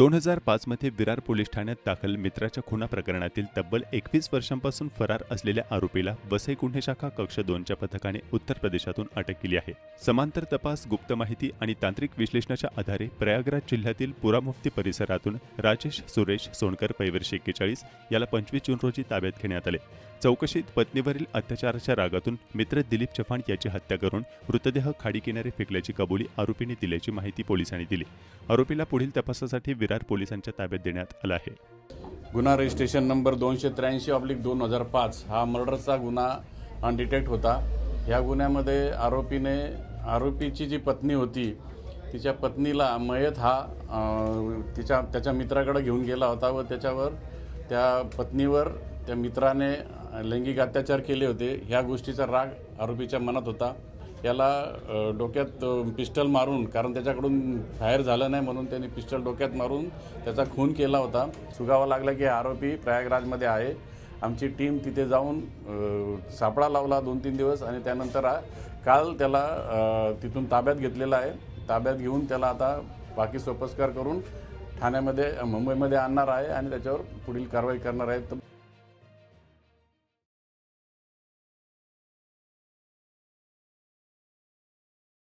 2005 मध्ये विरार पोलीस ठाण्यात दाखल मित्राच्या खुना प्रकरणातील तब्बल 21 वर्षांपासून फरार असलेल्या आरोपीला वसई गुन्हे शाखा कक्ष 2च्या पथकाने उत्तर प्रदेशातून अटक केली आहे। समांतर तपास, गुप्त माहिती आणि तांत्रिक विश्लेषणाच्या आधारे प्रयागराज जिल्ह्यातील पुरामुफ्ती परिसरातून राजेश सुरेश सोनकर पैवर्ष 41 याला 25 जून रोजी ताब्यात घेण्यात आले। चौकशीत पत्नीवरील अत्याचाराच्या रागातून मित्र दिलीप चव्हाण याची हत्या करून मृतदेह खाडी किनारे फेकल्याची कबुली आरोपीने दिल्याची माहिती पोलिसांनी दिली। आरोपीला पुढील तपासासाठी विरार पोलिसांच्या ताब्यात देण्यात आला आहे। गुन्हा रजिस्ट्रेशन नंबर 283/2005 हा मर्डरचा गुन्हा अनडिटेक्ट होता। या गुन्ह्यामध्ये आरोपीची जी पत्नी होती तिच्या पत्नीला मयत हा त्याच्या मित्राकडे घेऊन गेला होता व त्याच्यावर त्या पत्नीवर त्या मित्राने लैंगिक अत्याचार केले होते। ह्या गोष्टीचा राग आरोपीच्या मनात होता। याला डोक्यात पिस्टल मारून, कारण त्याच्याकडून फायर झालं नाही म्हणून त्यांनी पिस्टल डोक्यात मारून त्याचा खून केला होता। सुगावा लागला की आरोपी प्रयागराजमध्ये आहे। आमची टीम तिथे जाऊन सापळा लावला 2-3 दिवस आणि त्यानंतर काल त्याला तिथून ताब्यात घेतलेला आहे। ताब्यात घेऊन त्याला आता बाकी सोपस्कार करून ठाण्यामध्ये मुंबईमध्ये आणणार आहे आणि त्याच्यावर पुढील कारवाई करणार आहे।